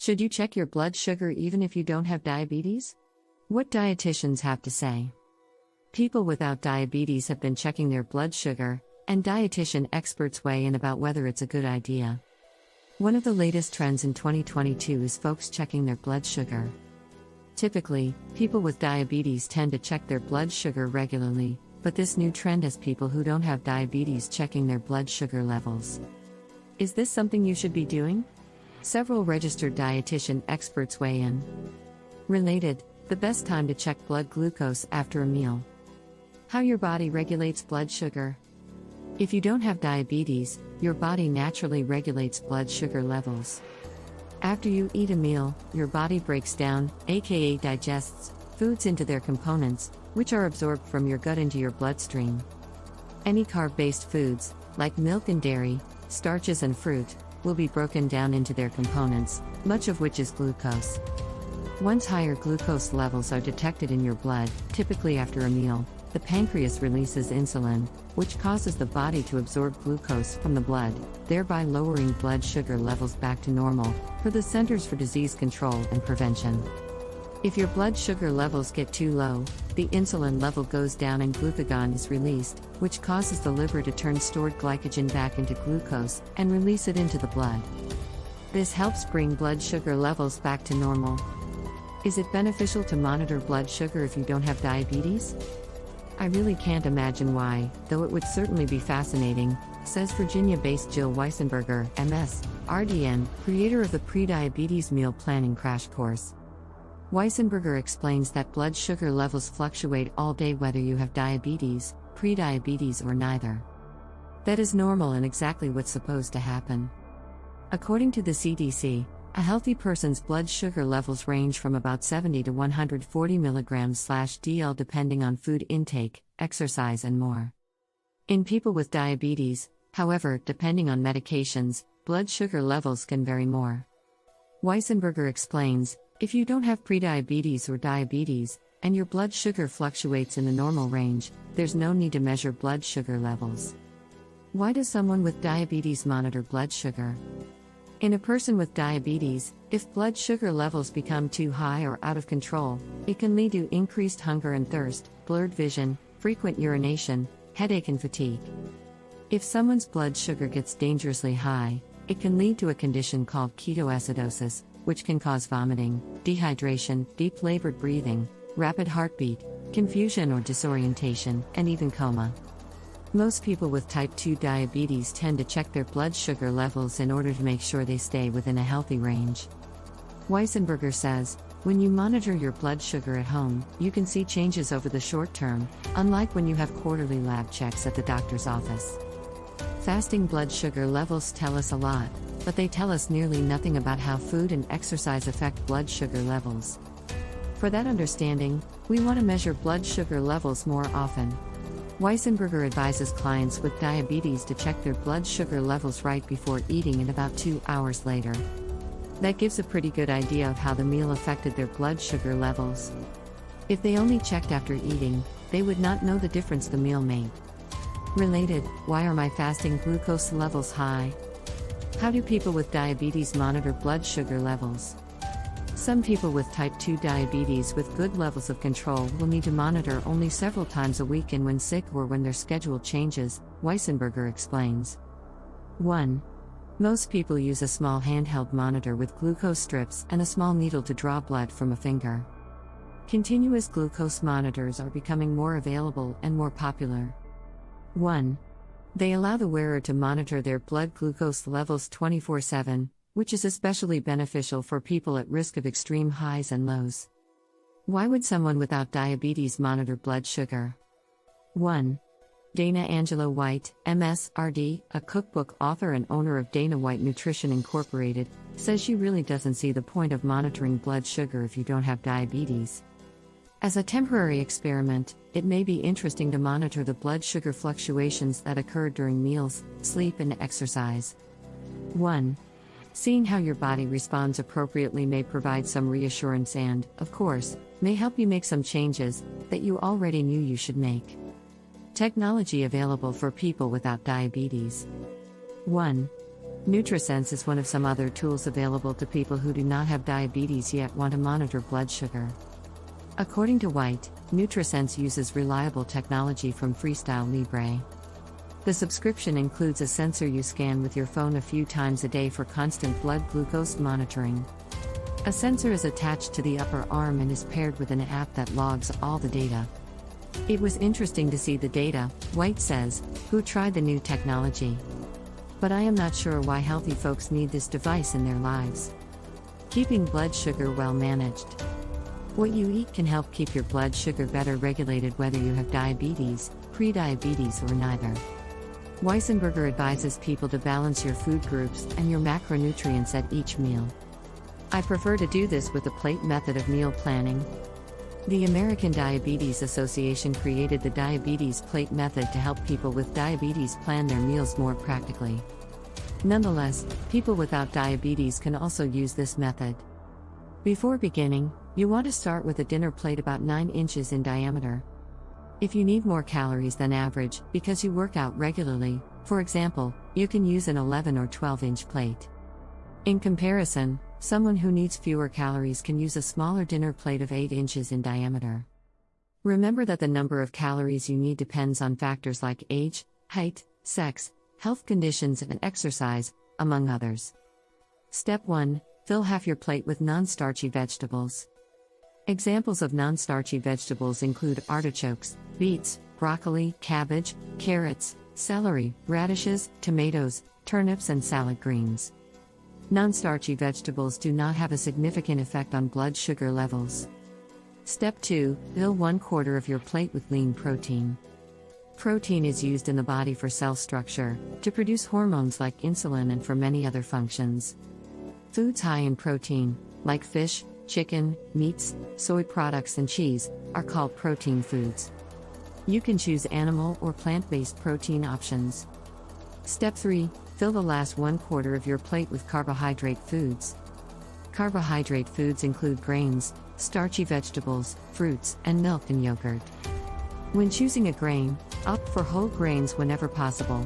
Should you check your blood sugar even if you don't have diabetes? What dietitians have to say. People without diabetes have been checking their blood sugar, and dietitian experts weigh in about whether it's a good idea. One of the latest trends in 2022 is folks checking their blood sugar. Typically, people with diabetes tend to check their blood sugar regularly, but this new trend has people who don't have diabetes checking their blood sugar levels. Is this something you should be doing? Several registered dietitian experts weigh in. Related, the best time to check blood glucose after a meal. How your body regulates blood sugar. If you don't have diabetes, your body naturally regulates blood sugar levels. After you eat a meal, your body breaks down, aka digests, foods into their components, which are absorbed from your gut into your bloodstream. Any carb-based foods, like milk and dairy, starches and fruit, will be broken down into their components, much of which is glucose. Once higher glucose levels are detected in your blood, typically after a meal, the pancreas releases insulin, which causes the body to absorb glucose from the blood, thereby lowering blood sugar levels back to normal, for the Centers for Disease Control and Prevention. If your blood sugar levels get too low, the insulin level goes down and glucagon is released, which causes the liver to turn stored glycogen back into glucose and release it into the blood. This helps bring blood sugar levels back to normal. Is it beneficial to monitor blood sugar if you don't have diabetes? I really can't imagine why, though it would certainly be fascinating, says Virginia-based Jill Weissenberger, MS, RDN, creator of the Pre-Diabetes Meal Planning Crash Course. Weissenberger explains that blood sugar levels fluctuate all day whether you have diabetes, pre-diabetes or neither. That is normal and exactly what's supposed to happen. According to the CDC, a healthy person's blood sugar levels range from about 70 to 140 mg/dl depending on food intake, exercise and more. In people with diabetes, however, depending on medications, blood sugar levels can vary more. Weissenberger explains, if you don't have prediabetes or diabetes, and your blood sugar fluctuates in the normal range, there's no need to measure blood sugar levels. Why does someone with diabetes monitor blood sugar? In a person with diabetes, if blood sugar levels become too high or out of control, it can lead to increased hunger and thirst, blurred vision, frequent urination, headache and fatigue. If someone's blood sugar gets dangerously high, it can lead to a condition called ketoacidosis, which can cause vomiting, dehydration, deep labored breathing, rapid heartbeat, confusion or disorientation, and even coma. Most people with type 2 diabetes tend to check their blood sugar levels in order to make sure they stay within a healthy range. Weissenberger says, when you monitor your blood sugar at home, you can see changes over the short term, unlike when you have quarterly lab checks at the doctor's office. Fasting blood sugar levels tell us a lot, but they tell us nearly nothing about how food and exercise affect blood sugar levels. For that understanding, we want to measure blood sugar levels more often. Weissenberger advises clients with diabetes to check their blood sugar levels right before eating and about 2 hours later. That gives a pretty good idea of how the meal affected their blood sugar levels. If they only checked after eating, they would not know the difference the meal made. Related, why are my fasting glucose levels high? How do people with diabetes monitor blood sugar levels? Some people with type 2 diabetes with good levels of control will need to monitor only several times a week and when sick or when their schedule changes, Weissenberger explains. 1. Most people use a small handheld monitor with glucose strips and a small needle to draw blood from a finger. Continuous glucose monitors are becoming more available and more popular. 1. They allow the wearer to monitor their blood glucose levels 24/7, which is especially beneficial for people at risk of extreme highs and lows. Why would someone without diabetes monitor blood sugar? 1. Dana Angela White, MS.RD, a cookbook author and owner of Dana White Nutrition Incorporated, says she really doesn't see the point of monitoring blood sugar if you don't have diabetes. As a temporary experiment, it may be interesting to monitor the blood sugar fluctuations that occur during meals, sleep and exercise. 1. Seeing how your body responds appropriately may provide some reassurance and, of course, may help you make some changes that you already knew you should make. Technology available for people without diabetes. 1. NutriSense is one of some other tools available to people who do not have diabetes yet want to monitor blood sugar. According to White, NutriSense uses reliable technology from Freestyle Libre. The subscription includes a sensor you scan with your phone a few times a day for constant blood glucose monitoring. A sensor is attached to the upper arm and is paired with an app that logs all the data. It was interesting to see the data, White says, who tried the new technology. But I am not sure why healthy folks need this device in their lives. Keeping blood sugar well managed. What you eat can help keep your blood sugar better regulated whether you have diabetes, prediabetes, or neither. Weissenberger advises people to balance your food groups and your macronutrients at each meal. I prefer to do this with the plate method of meal planning. The American Diabetes Association created the diabetes plate method to help people with diabetes plan their meals more practically. Nonetheless, people without diabetes can also use this method. Before beginning, you want to start with a dinner plate about 9 inches in diameter. If you need more calories than average because you work out regularly, for example, you can use an 11 or 12-inch plate. In comparison, someone who needs fewer calories can use a smaller dinner plate of 8 inches in diameter. Remember that the number of calories you need depends on factors like age, height, sex, health conditions, and exercise, among others. Step 1. Fill half your plate with non-starchy vegetables. Examples of non-starchy vegetables include artichokes, beets, broccoli, cabbage, carrots, celery, radishes, tomatoes, turnips, and salad greens. Non-starchy vegetables do not have a significant effect on blood sugar levels. Step 2. Fill 1/4 of your plate with lean protein. Protein is used in the body for cell structure, to produce hormones like insulin, and for many other functions. Foods high in protein, like fish, chicken, meats, soy products, and cheese, are called protein foods. You can choose animal or plant-based protein options. Step 3. Fill the last 1/4 of your plate with carbohydrate foods. Carbohydrate foods include grains, starchy vegetables, fruits, and milk and yogurt. When choosing a grain, opt for whole grains whenever possible.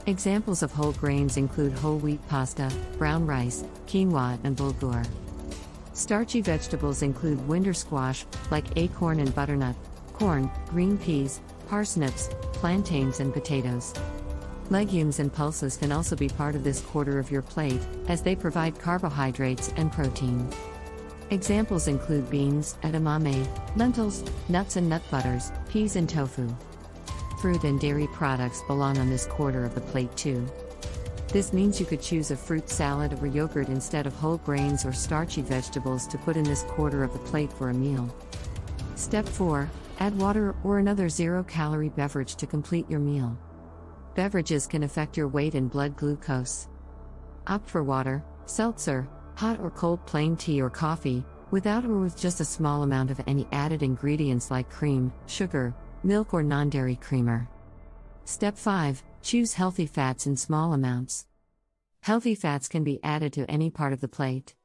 Examples of whole grains include whole wheat pasta, brown rice, quinoa, and bulgur. Starchy vegetables include winter squash, like acorn and butternut, corn, green peas, parsnips, plantains, and potatoes. Legumes and pulses can also be part of this quarter of your plate, as they provide carbohydrates and protein. Examples include beans, edamame, lentils, nuts and nut butters, peas and tofu. Fruit and dairy products belong on this quarter of the plate too. This means you could choose a fruit salad or yogurt instead of whole grains or starchy vegetables to put in this quarter of the plate for a meal. Step 4. Add water or another zero-calorie beverage to complete your meal. Beverages can affect your weight and blood glucose. Opt for water, seltzer, hot or cold plain tea or coffee, without or with just a small amount of any added ingredients like cream, sugar, milk, or non-dairy creamer. Step 5. Choose healthy fats in small amounts. Healthy fats can be added to any part of the plate.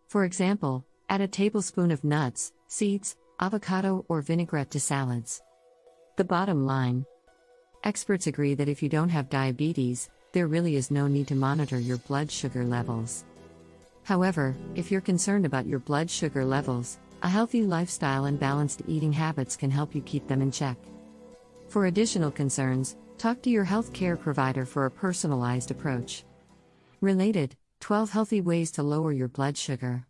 For example, add a tablespoon of nuts, seeds, avocado, or vinaigrette to salads. The bottom line. Experts agree that if you don't have diabetes, there really is no need to monitor your blood sugar levels. However, if you're concerned about your blood sugar levels, a healthy lifestyle and balanced eating habits can help you keep them in check. For additional concerns, talk to your healthcare provider for a personalized approach. Related, 12 healthy ways to lower your blood sugar.